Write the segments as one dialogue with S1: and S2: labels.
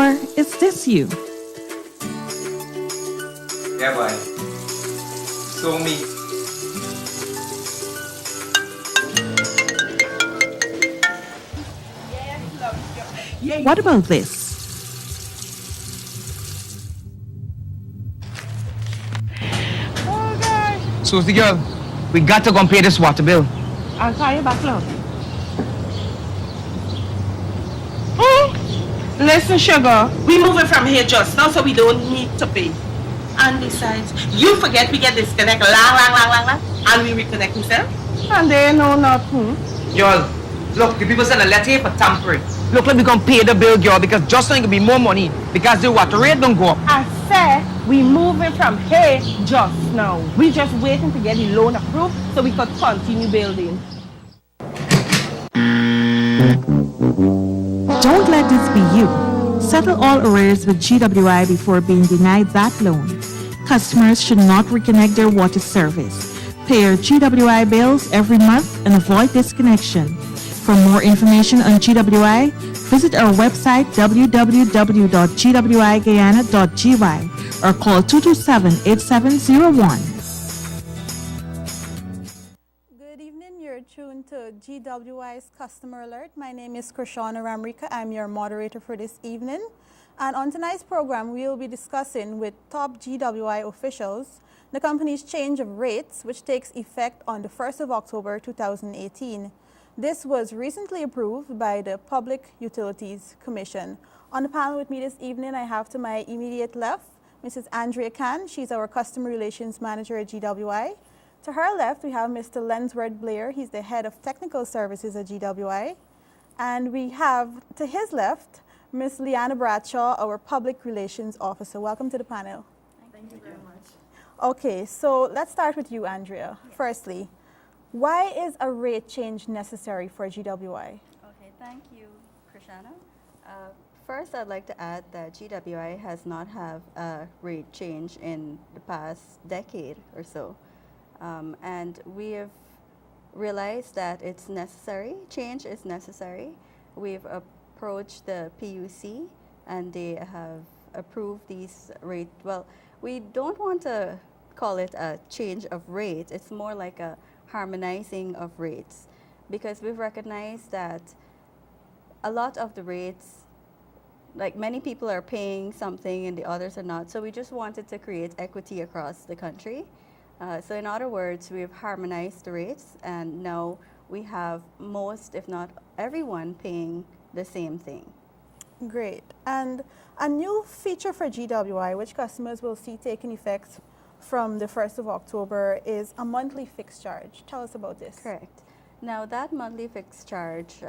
S1: Or is this you?
S2: Yeah, boy. So me.
S1: What about this?
S2: Susie girl, we got to go and pay this water bill.
S3: I'll call you back, love. Listen, sugar, we moving from here just now, so we don't need to pay. And besides, you forget we get disconnect lang, and we reconnect ourselves. And they know nothing.
S2: Girl, look, the people send a letter here for tampering. Look like we gonna pay the bill, girl, because just now it gonna be more money because the water rate don't go up.
S3: I said we moving from here just now. We just waiting to get the loan approved so we could continue building.
S1: Don't let this be you. Settle all arrears with GWI before being denied that loan. Customers should not reconnect their water service. Pay your GWI bills every month and avoid disconnection. For more information on GWI, visit our website www.gwiguyana.gy or call 227-8701.
S4: Good evening, you're tuned to GWI's Customer Alert. My name is Krishana Ramrika. I'm your moderator for this evening. And on tonight's program, we will be discussing with top GWI officials the company's change of rates, which takes effect on the 1st of October 2018. This was recently approved by the Public Utilities Commission. On the panel with me this evening, I have to my immediate left, Mrs. Andrea Khan. She's our Customer Relations Manager at GWI. To her left, we have Mr. Lensworth Blair. He's the Head of Technical Services at GWI. And we have, to his left, Ms. Leanna Bradshaw, our Public Relations Officer. Welcome to the panel.
S5: Thank you very much.
S4: Okay, so let's start with you, Andrea. Yes. Firstly, why is a rate change necessary for GWI?
S5: Okay, thank you, Krishana. First, I'd like to add that GWI has not had a rate change in the past decade or so. And we have realized that it's necessary, change is necessary. We've approached the PUC and they have approved these rate. Well, we don't want to call it a change of rate. It's more like a harmonizing of rates, because we've recognized that a lot of the rates, like many people are paying something and the others are not. So we just wanted to create equity across the country. So in other words, we've harmonized the rates and now we have most, if not everyone, paying the same thing.
S4: Great. And a new feature for GWI, which customers will see taking effect from the 1st of October, is a monthly fixed charge. Tell us about this.
S5: Correct. Now that monthly fixed charge,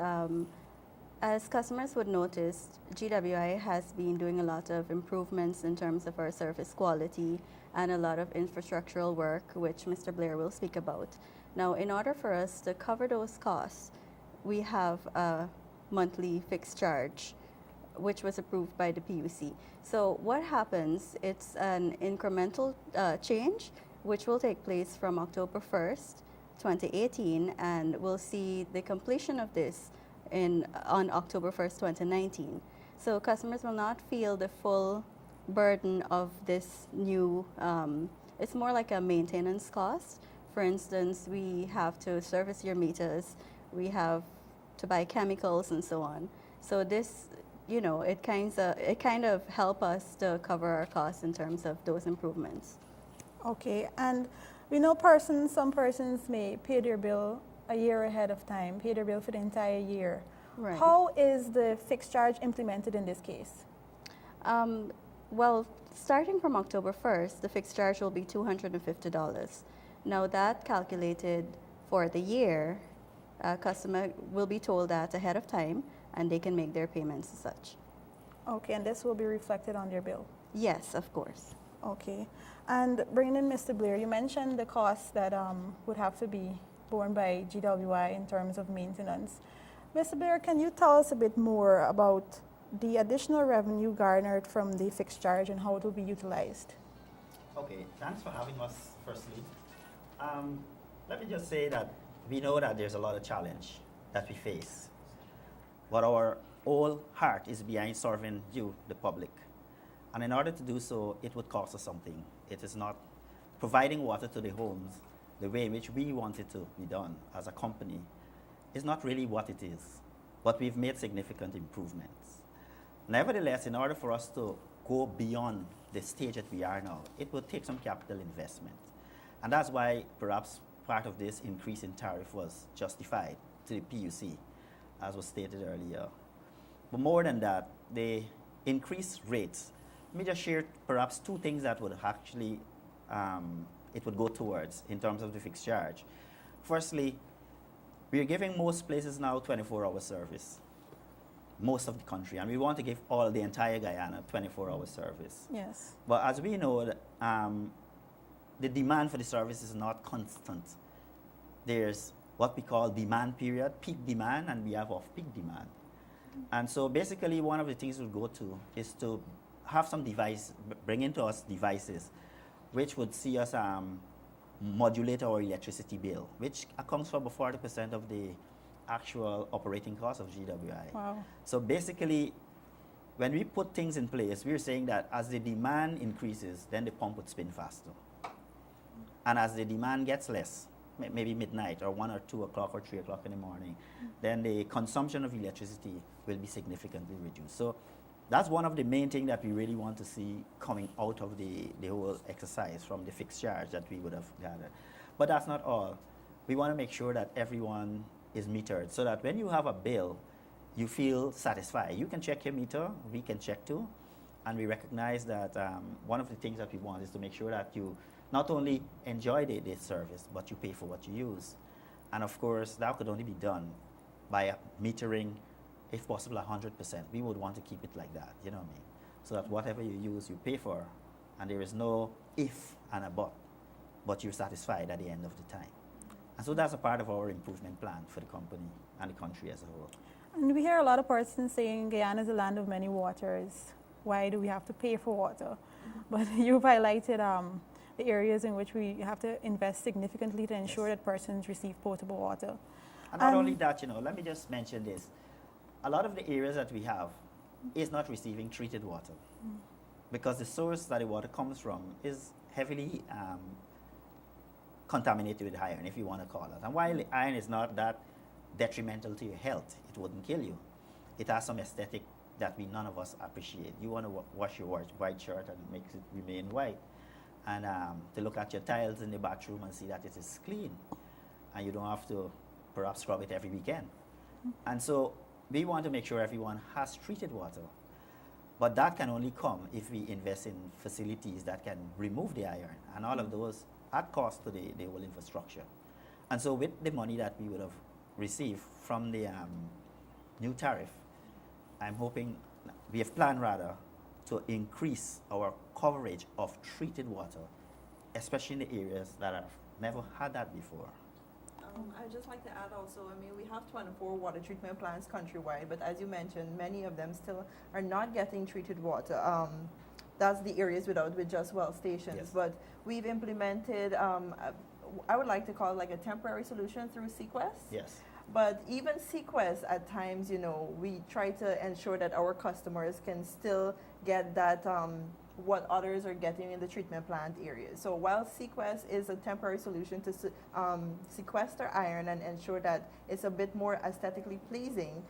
S5: as customers would notice, GWI has been doing a lot of improvements in terms of our service quality and a lot of infrastructural work, which Mr. Blair will speak about. Now, in order for us to cover those costs, we have a monthly fixed charge, which was approved by the PUC. So what happens, it's an incremental change, which will take place from October 1st, 2018, and we'll see the completion of this on October 1st, 2019. So customers will not feel the full burden of this new, it's more like a maintenance cost. For instance, we have to service your meters, we have to buy chemicals and so on. So this, you know, it kind of help us to cover our costs in terms of those improvements.
S4: Okay, and we know some persons may pay their bill a year ahead of time, pay their bill for the entire year.
S5: Right.
S4: How is the fixed charge implemented in this case?
S5: Well, starting from October 1st, the fixed charge will be $250. Now that calculated for the year, a customer will be told that ahead of time and they can make their payments as such.
S4: Okay, and this will be reflected on their bill?
S5: Yes, of course.
S4: Okay, and bringing in Mr. Blair, you mentioned the costs that would have to be borne by GWI in terms of maintenance. Mr. Blair, can you tell us a bit more about the additional revenue garnered from the fixed charge and how it will be utilized?
S6: Okay, thanks for having us, firstly. Let me just say that we know that there's a lot of challenge that we face. But our whole heart is behind serving you, the public. And in order to do so, it would cost us something. It is not providing water to the homes the way in which we want it to be done as a company is not really what it is. But we've made significant improvements. Nevertheless, in order for us to go beyond the stage that we are now, it will take some capital investment. And that's why perhaps part of this increase in tariff was justified to the PUC, as was stated earlier. But more than that, the increased rates, let me just share perhaps two things that would actually, it would go towards in terms of the fixed charge. Firstly, we are giving most places now 24-hour service, most of the country, and we want to give all the entire Guyana 24-hour service.
S4: Yes.
S6: But as we know, the demand for the service is not constant. There's what we call demand period, peak demand, and we have off-peak demand. And so basically one of the things we'll go to is to have some device, bring into us devices which would see us modulate our electricity bill, which accounts for about 40% of the actual operating cost of GWI.
S4: Wow.
S6: So basically, when we put things in place, we're saying that as the demand increases, then the pump would spin faster. And as the demand gets less, maybe midnight or 1 or 2 o'clock or 3 o'clock in the morning, then the consumption of electricity will be significantly reduced. So that's one of the main things that we really want to see coming out of the whole exercise from the fixed charge that we would have gathered. But that's not all. We want to make sure that everyone is metered so that when you have a bill, you feel satisfied. You can check your meter, we can check too, and we recognize that one of the things that we want is to make sure that you not only enjoy the service, but you pay for what you use. And of course, that could only be done by metering, if possible, 100%. We would want to keep it like that, you know what I mean? So that whatever you use, you pay for, and there is no if and a but you're satisfied at the end of the time. And so that's a part of our improvement plan for the company and the country as a whole.
S4: And we hear a lot of persons saying Guyana is a land of many waters. Why do we have to pay for water? But you've highlighted the areas in which we have to invest significantly to ensure that persons receive potable water.
S6: And not only that, let me just mention this. A lot of the areas that we have is not receiving treated water because the source that the water comes from is heavily contaminated with iron, if you want to call it. And while the iron is not that detrimental to your health, it wouldn't kill you. It has some aesthetic that none of us appreciate. You want to wash your white shirt and make it remain white, and to look at your tiles in the bathroom and see that it is clean, and you don't have to perhaps scrub it every weekend. And so we want to make sure everyone has treated water. But that can only come if we invest in facilities that can remove the iron, and all of those at cost to the whole infrastructure. And so with the money that we would have received from the new tariff, I'm hoping, we have planned rather, to increase our coverage of treated water, especially in the areas that have never had that before.
S7: I'd just like to add also, we have 24 water treatment plants countrywide, but as you mentioned, many of them still are not getting treated water. That's the areas with just well stations.
S6: Yes.
S7: But we've implemented, I would like to call it like a temporary solution through Sequest.
S6: Yes.
S7: But even Sequest, at times, we try to ensure that our customers can still get that what others are getting in the treatment plant areas. So while Sequest is a temporary solution to sequester iron and ensure that it's a bit more aesthetically pleasing,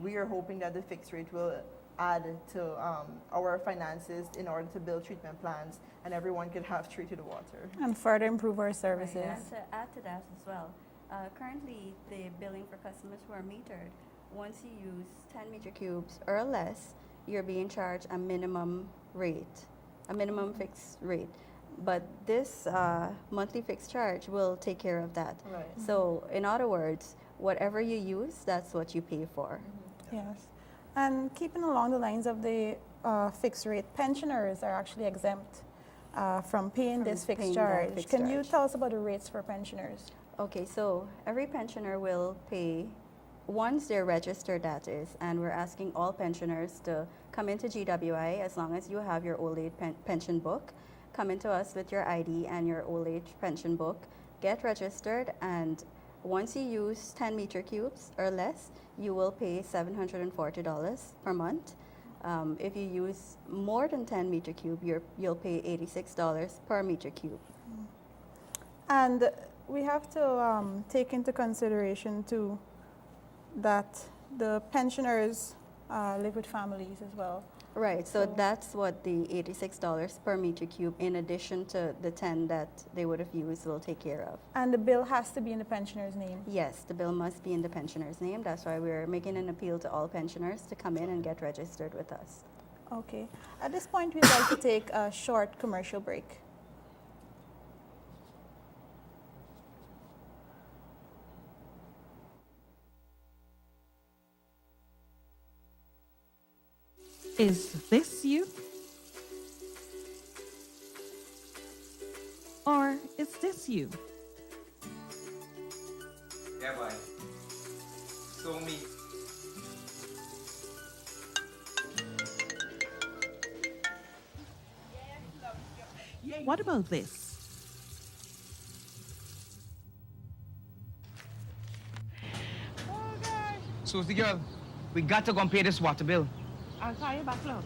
S7: we are hoping that the fixed rate will add to our finances in order to build treatment plants and everyone could have treated water.
S4: And further improve our services.
S5: Right, and to add to that as well, currently the billing for customers who are metered, once you use 10 meter cubes or less, you're being charged a minimum rate, a minimum fixed rate. But this monthly fixed charge will take care of that.
S7: Right.
S5: So in other words, whatever you use, that's what you pay for.
S4: Yes. And keeping along the lines of the fixed rate, pensioners are actually exempt from paying this fixed
S5: paying that
S4: charge.
S5: fixed
S4: Can you
S5: charge.
S4: tell us about the rates for pensioners?
S5: Okay, so every pensioner will pay once they're registered, that is, and we're asking all pensioners to come into GWI as long as you have your old age pension book. Come into us with your ID and your old age pension book, get registered, and once you use 10 meter cubes or less, you will pay $740 per month. If you use more than 10 meter cube, you'll pay $86 per meter cube.
S4: And we have to take into consideration too that the pensioners live with families as well.
S5: Right, so that's what the $86 per meter cube, in addition to the 10 that they would have used, will take care of.
S4: And the bill has to be in the pensioner's name.
S5: Yes, the bill must be in the pensioner's name. That's why we're making an appeal to all pensioners to come in and get registered with us.
S4: Okay. At this point, we'd like to take a short commercial break.
S1: Is this you? Or is this you?
S2: Yeah, boy. So me.
S1: What about this?
S2: Susie girl, we got to go and pay this water bill.
S3: I'll call you back, love.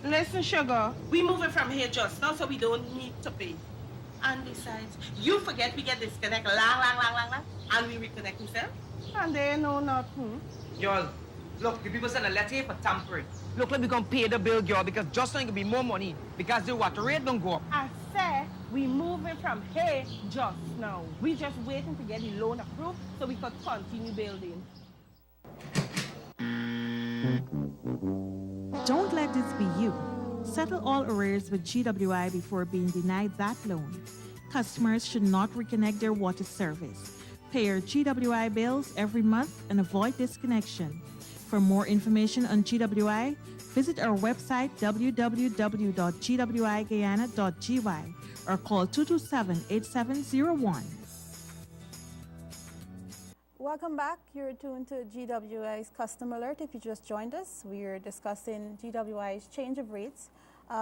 S3: Listen, sugar, we moving from here just now, so we don't need to pay. And besides, you forget we get disconnect lang, and we reconnect ourselves. And they know nothing.
S2: Girl, look, the people send a letter here for tampering. Look like we gonna pay the bill, girl, because just now it be more money because the water rate don't go up.
S3: I said we moving from here just now. We just waiting to get the loan approved so we could continue building.
S1: Don't let this be you. Settle all arrears with GWI before being denied that loan. Customers should not reconnect their water service. Pay your GWI bills every month and avoid disconnection. For more information on GWI, visit our website www.gwiguyana.gy or call 227-8701.
S4: Welcome back. You're tuned to GWI's Customer Alert. If you just joined us, we're discussing GWI's change of rates,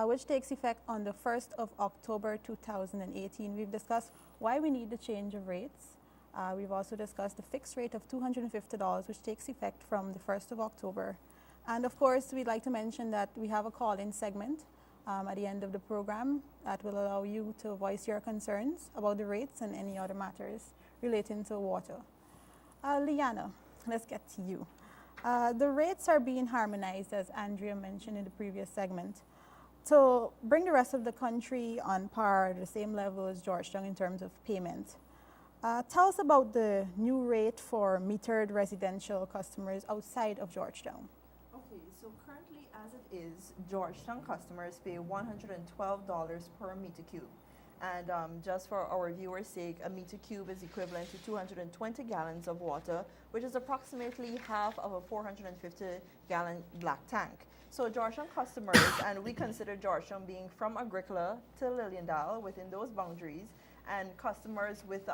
S4: which takes effect on the 1st of October 2018. We've discussed why we need the change of rates. We've also discussed the fixed rate of $250, which takes effect from the 1st of October. And of course, we'd like to mention that we have a call-in segment at the end of the program that will allow you to voice your concerns about the rates and any other matters relating to water. Liana, let's get to you. The rates are being harmonized, as Andrea mentioned in the previous segment, to bring the rest of the country on par, the same level as Georgetown in terms of payment. Tell us about the new rate for metered residential customers outside of Georgetown.
S7: Okay, so currently as it is, Georgetown customers pay $112 per meter cube. And just for our viewers' sake, a meter cube is equivalent to 220 gallons of water, which is approximately half of a 450-gallon black tank. So Georgetown customers, and we consider Georgetown being from Agricola to Lilliandale within those boundaries, and customers with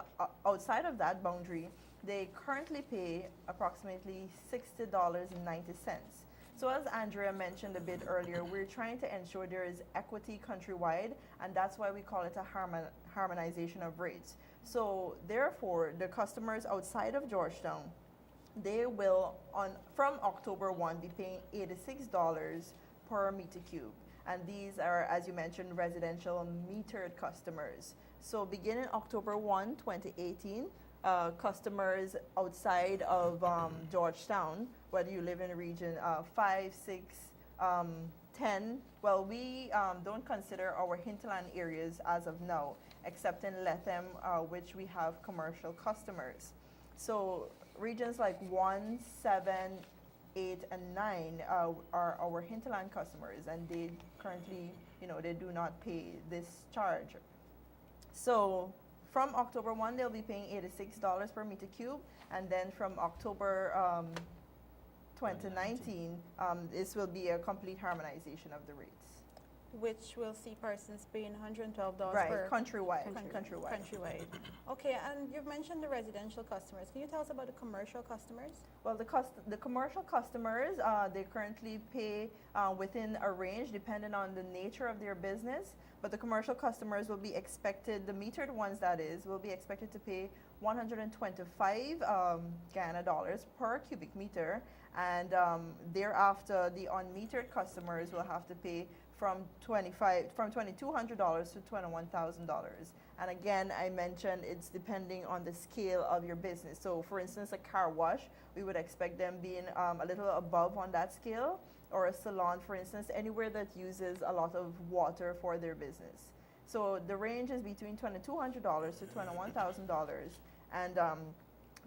S7: outside of that boundary, they currently pay approximately $60.90. So as Andrea mentioned a bit earlier, we're trying to ensure there is equity countrywide, and that's why we call it a harmonization of rates. So therefore, the customers outside of Georgetown, they will, from October 1, be paying $86 per meter cube. And these are, as you mentioned, residential metered customers. So beginning October 1, 2018, customers outside of Georgetown, whether you live in region 5, 6, 10, well, we don't consider our hinterland areas as of now, except in Lethem, which we have commercial customers. So regions like 1, 7, 8, and 9 are our hinterland customers, and they currently, they do not pay this charge. So from October 1, they'll be paying $86 per meter cube, and then from October 2019, this will be a complete harmonization of the rates.
S4: which will see persons paying $112
S7: Right,
S4: per
S7: countrywide.
S4: countrywide. Countrywide. Okay, and you've mentioned the residential customers. Can you tell us about the commercial customers?
S7: Well, the commercial customers, they currently pay within a range depending on the nature of their business. But the commercial customers will be expected, the metered ones that is, will be expected to pay 125 Guyana dollars per cubic meter. And thereafter, the unmetered customers will have to pay from $2,200 to $21,000. And again, I mentioned it's depending on the scale of your business. So for instance, a car wash, we would expect them being a little above on that scale, or a salon, for instance, anywhere that uses a lot of water for their business. So the range is between $2,200 to $21,000, and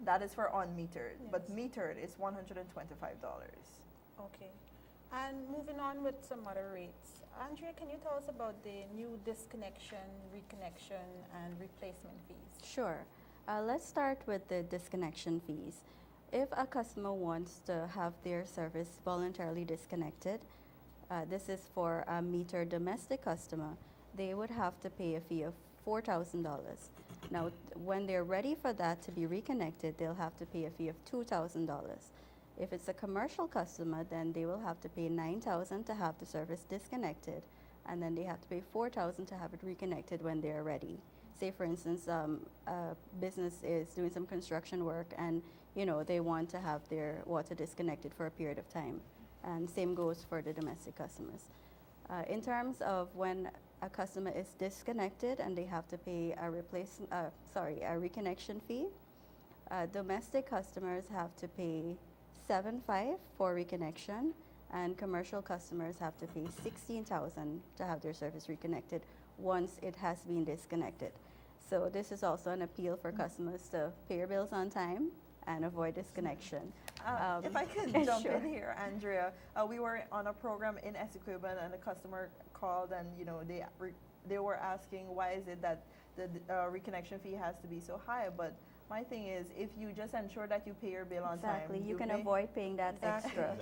S7: that is for unmetered.
S4: Yes.
S7: But metered is $125.
S4: Okay. And moving on with some other rates. Andrea, can you tell us about the new disconnection, reconnection, and replacement fees?
S5: Sure. Let's start with the disconnection fees. If a customer wants to have their service voluntarily disconnected, this is for a metered domestic customer, they would have to pay a fee of $4,000. Now, when they're ready for that to be reconnected, they'll have to pay a fee of $2,000. If it's a commercial customer, then they will have to pay $9,000 to have the service disconnected, and then they have to pay $4,000 to have it reconnected when they're ready. Say, for instance, a business is doing some construction work, and they want to have their water disconnected for a period of time, and same goes for the domestic customers. In terms of when a customer is disconnected and they have to pay a reconnection fee, domestic customers have to pay $7,500 for reconnection, and commercial customers have to pay $16,000 to have their service reconnected once it has been disconnected. So this is also an appeal for customers to pay your bills on time and avoid disconnection.
S7: If I could jump
S5: sure.
S7: in here, Andrea, we were on a program in Essequibo, and a customer called, and they were asking why is it that the reconnection fee has to be so high. But my thing is, if you just ensure that you pay your bill on time,
S5: Exactly, you can avoid paying that extra.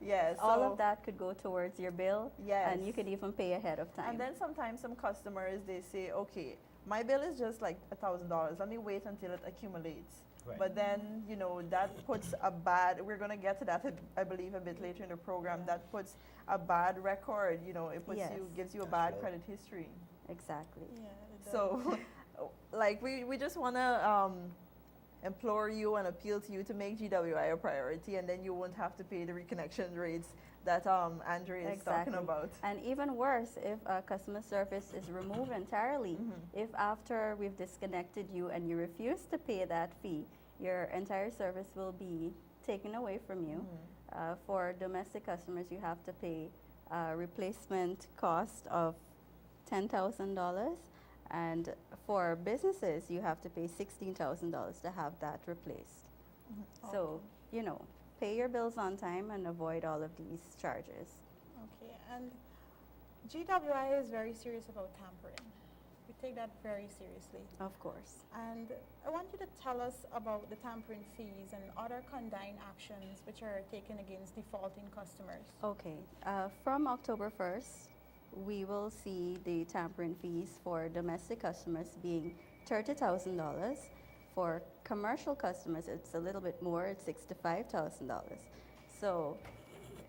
S7: Yes,
S5: All of that could go towards your bill,
S7: Yes.
S5: and you could even pay ahead of time.
S7: And then sometimes some customers, they say, okay, my bill is just like $1,000. Let me wait until it accumulates.
S6: Right.
S7: But then, that puts we're going to get to that, I believe, a bit later in the program. That puts a bad record, it puts
S5: Yes.
S7: gives you a
S6: That's
S7: bad
S6: right.
S7: credit history.
S5: Exactly.
S4: Yeah, it does.
S7: So, we just want to implore you and appeal to you to make GWI a priority, and then you won't have to pay the reconnection rates that Andrea is talking about.
S5: And even worse, if customer service is removed entirely, if after we've disconnected you and you refuse to pay that fee, your entire service will be taken away from you. For domestic customers, you have to pay a replacement cost of $10,000. And for businesses, you have to pay $16,000 to have that replaced. So, pay your bills on time and avoid all of these charges.
S4: Okay, and GWI is very serious about tampering. We take that very seriously.
S5: Of course.
S4: And I want you to tell us about the tampering fees and other condign actions which are taken against defaulting customers.
S5: Okay, from October 1st, we will see the tampering fees for domestic customers being $30,000. For commercial customers, it's a little bit more, it's $65,000. So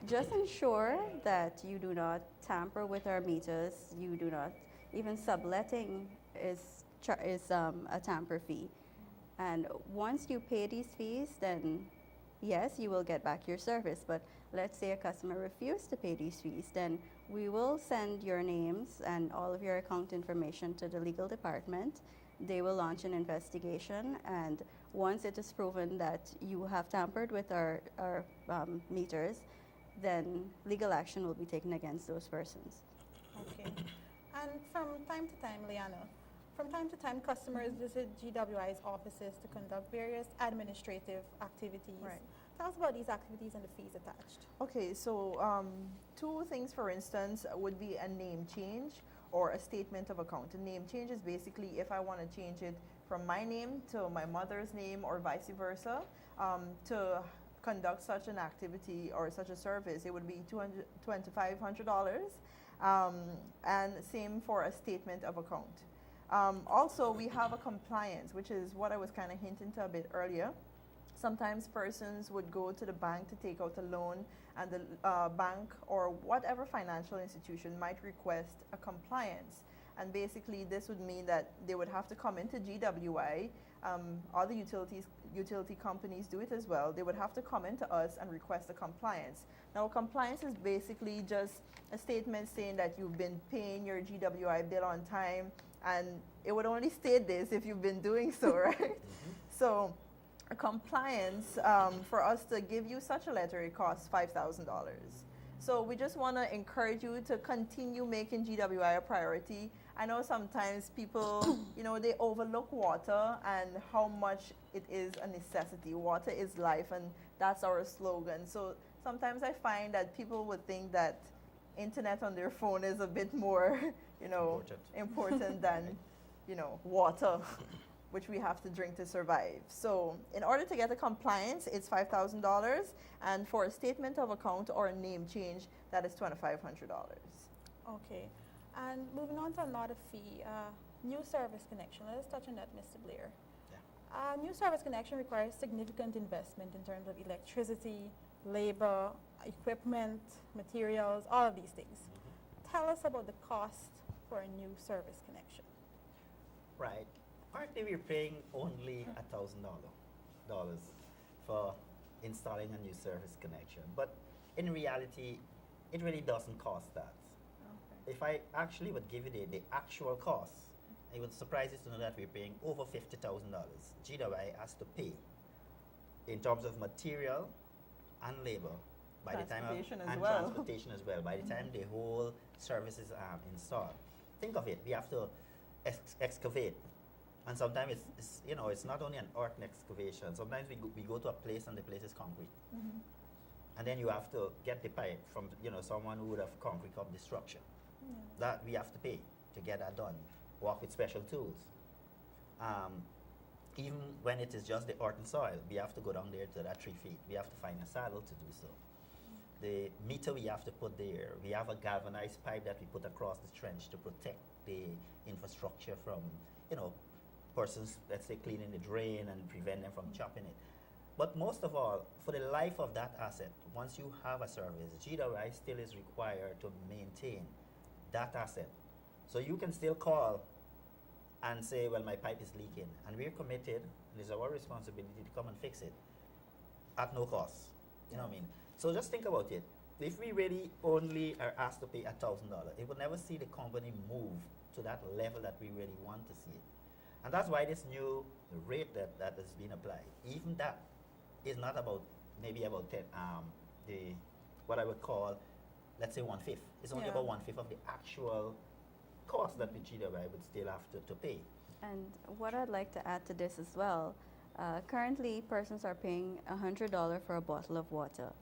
S5: just ensure that you do not tamper with our meters, you do not, even subletting is a tamper fee. And once you pay these fees, then yes, you will get back your service. But let's say a customer refused to pay these fees, then we will send your names and all of your account information to the legal department. They will launch an investigation, and once it is proven that you have tampered with our meters, then legal action will be taken against those persons.
S4: Okay. And from time to time, Liana, customers visit GWI's offices to conduct various administrative activities.
S7: Right.
S4: Tell us about these activities and the fees attached.
S7: Okay, so two things, for instance, would be a name change or a statement of account. A name change is basically if I want to change it from my name to my mother's name or vice versa. To conduct such an activity or such a service, it would be $2,500. And same for a statement of account. Also, we have a compliance, which is what I was kind of hinting to a bit earlier. Sometimes persons would go to the bank to take out a loan, and the bank or whatever financial institution might request a compliance. And basically, this would mean that they would have to come into GWI. Other utility companies do it as well. They would have to come into us and request a compliance. Now, compliance is basically just a statement saying that you've been paying your GWI bill on time, and it would only state this if you've been doing so, right? So, a compliance, for us to give you such a letter, it costs $5,000. So we just want to encourage you to continue making GWI a priority. I know sometimes people, they overlook water and how much it is a necessity. Water is life, and that's our slogan. So sometimes I find that people would think that internet on their phone is a bit more, important than, water, which we have to drink to survive. So in order to get a compliance, it's $5,000, and for a statement of account or a name change, that is $2,500.
S4: Okay. And moving on to another fee, new service connection. Let us touch on that, Mr. Blair. New service connection requires significant investment in terms of electricity, labor, equipment, materials, all of these things. Tell us about the cost for a new service connection.
S6: Right. Currently, we're paying only $1,000 for installing a new service connection. But in reality, it really doesn't cost that. Okay. If I actually would give you the actual cost, it would surprise you to know that we're paying over $50,000. GWI has to pay in terms of material and labor by the time
S7: transportation as well.
S6: By the time the whole service is installed. Think of it, we have to excavate. And sometimes it's not only an earth excavation. Sometimes we go to a place and the place is concrete. And then you have to get the pipe from someone who would have concrete up the structure. That we have to pay to get that done. Work with special tools. Even when it is just the earth and soil, we have to go down there to that 3 feet. We have to find a saddle to do so. The meter we have to put there, we have a galvanized pipe that we put across the trench to protect the infrastructure from, persons, let's say, cleaning the drain and prevent them from chopping it. But most of all, for the life of that asset, once you have a service, GWI still is required to maintain that asset. So you can still call and say, well, my pipe is leaking, and we're committed, it is our responsibility to come and fix it at no cost. You know what I mean? So just think about it. If we really only are asked to pay $1,000, it would never see the company move to that level that we really want to see it. And that's why this new rate that has been applied, even that is not about, maybe about 10, what I would call, let's say 1/5. It's only about 1/5 of the actual cost that the GWI would still have to pay.
S5: And what I'd like to add to this as well, currently persons are paying $100 for a bottle of water.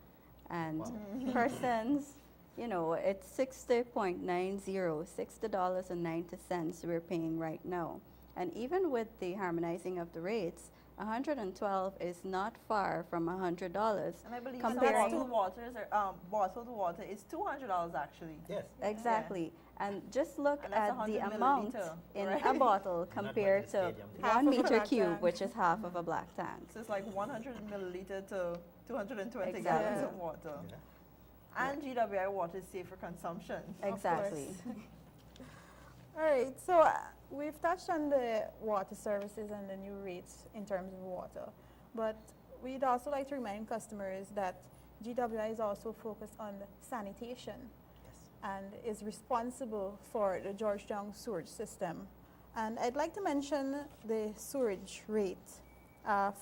S5: And persons, it's $60.90 we're paying right now. And even with the harmonizing of the rates, $112 is not far from $100.
S7: And I believe
S5: comparing
S7: bottled water is $200 actually.
S6: Yes.
S5: Exactly. And just look
S7: And that's
S5: at
S7: 100
S5: the amount
S7: milliliter,
S5: in
S7: right?
S5: a bottle compared to
S6: stadium.
S4: Half
S5: 1
S4: of a
S5: meter
S4: black
S5: cube,
S4: tank.
S5: which is half of a black tank.
S7: So it's like 100 milliliter to 220
S5: Exactly.
S7: gallons of water.
S6: Yeah.
S7: And GWI water is safe for consumption.
S5: Exactly.
S4: All right, so we've touched on the water services and the new rates in terms of water, but we'd also like to remind customers that GWI is also focused on sanitation and is responsible for the Georgetown sewage system. And I'd like to mention the sewage rate.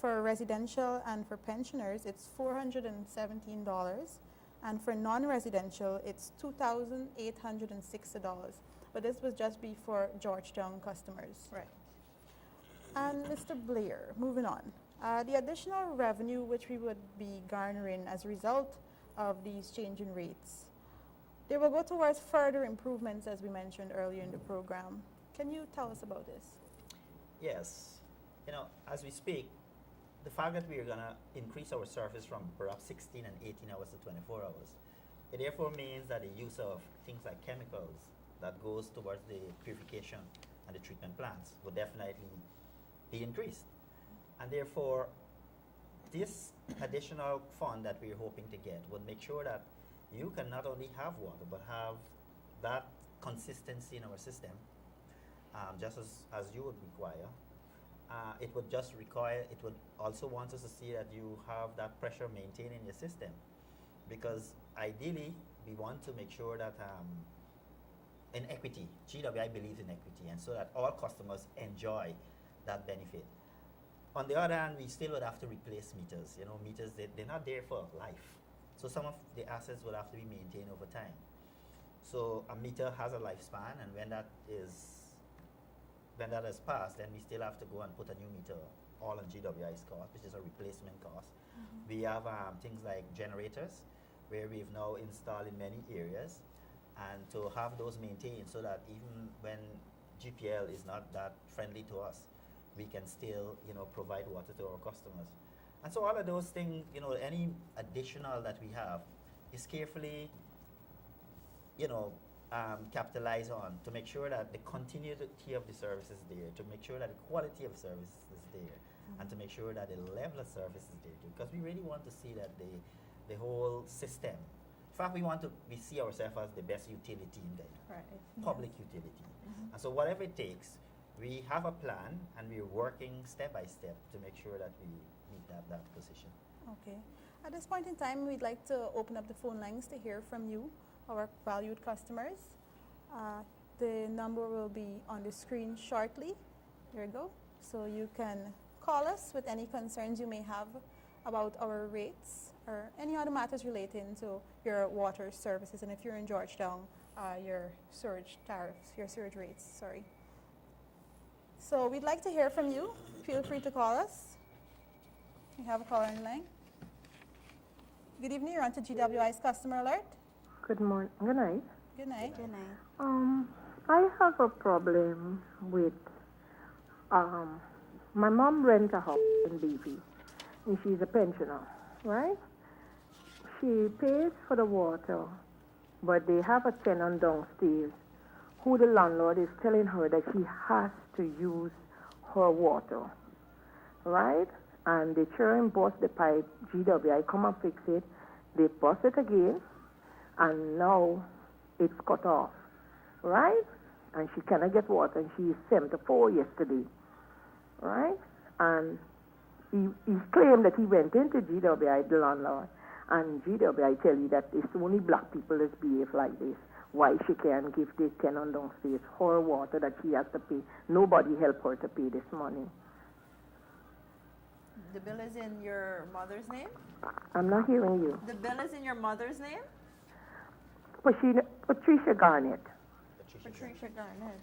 S4: For residential and for pensioners, it's $417, and for non-residential, it's $2,860. But this would just be for Georgetown customers.
S7: Right.
S4: And Mr. Blair, moving on. The additional revenue which we would be garnering as a result of these changing rates, they will go towards further improvements, as we mentioned earlier in the program. Can you tell us about this?
S6: Yes. As we speak, the fact that we're going to increase our service from perhaps 16 and 18 hours to 24 hours It therefore means that the use of things like chemicals that goes towards the purification and the treatment plants would definitely be increased. And therefore, this additional fund that we're hoping to get would make sure that you can not only have water, but have that consistency in our system, just as you would require. It would just require, it would also want us to see that you have that pressure maintained in your system. Because ideally, we want to make sure that in equity, GWI believes in equity, and so that all customers enjoy that benefit. On the other hand, we still would have to replace meters. You know, meters, they're not there for life. So some of the assets will have to be maintained over time. So a meter has a lifespan, and when that has passed, then we still have to go and put a new meter, all on GWI's cost, which is a replacement cost. We have things like generators, where we've now installed in many areas, and to have those maintained so that even when GPL is not that friendly to us, we can still, you know, provide water to our customers. And so all of those things, you know, any additional that we have is carefully, you know, capitalize on to make sure that the continuity of the service is there, to make sure that the quality of service is there, and to make sure that the level of service is there too. Because we really want to see that the whole system, in fact, we see ourselves as the best utility in Guyana, public utility. And so whatever it takes, we have a plan, and we're working step by step to make sure that we meet that position.
S4: Okay. At this point in time, we'd like to open up the phone lines to hear from you, our valued customers. The number will be on the screen shortly. There you go. So you can call us with any concerns you may have about our rates or any other matters relating to your water services. And if you're in Georgetown, your surge tariffs, your surge rates, sorry. So we'd like to hear from you. Feel free to call us. We have a caller on the line. Good evening, you're on to GWI's Customer Alert.
S8: Good morning. Good night.
S4: Good night.
S5: Good night.
S8: I have a problem with, my mom rents a house in BV, and she's a pensioner, right? She pays for the water, but they have a tenant downstairs who the landlord is telling her that she has to use her water, right? And they try and bust the pipe, GWI come and fix it, they bust it again, and now it's cut off, right? And she cannot get water, and she is 74 yesterday, right? And he claimed that he went into GWI, the landlord, and GWI tell you that it's only black people that behave like this. Why she can't give the tenant downstairs her water that she has to pay. Nobody help her to pay this money.
S7: The bill is in your mother's name?
S8: I'm not hearing you.
S7: The bill is in your mother's name?
S8: Patricia Garnett.
S7: Patricia Garnett.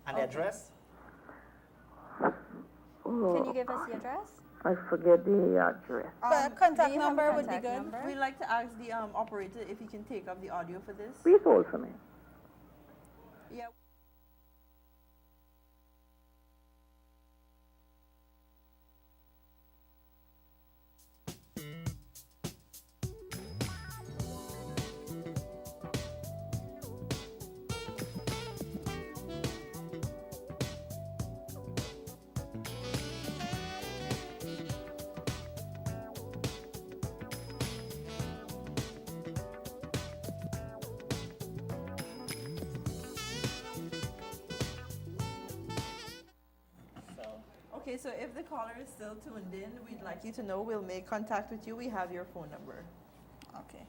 S6: And the address?
S8: Oh,
S5: Can you give us the address?
S8: I forget the address.
S4: The
S5: Do
S4: contact
S5: you have a
S4: number would be
S5: contact
S4: good.
S5: number?
S7: We'd like to ask the operator if he can take up the audio for this.
S8: Please hold for me.
S7: Yeah. Okay, so if the caller is still tuned in, we'd like you to know we'll make contact with you. We have your phone number.
S4: Okay.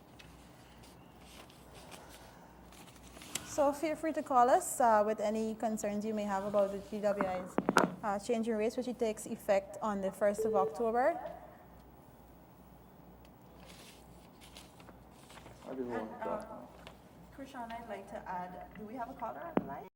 S4: So feel free to call us with any concerns you may have about the GWI's changing rates, which it takes effect on the 1st of October.
S7: And Krishan, I'd like to add, do we have a caller on the line?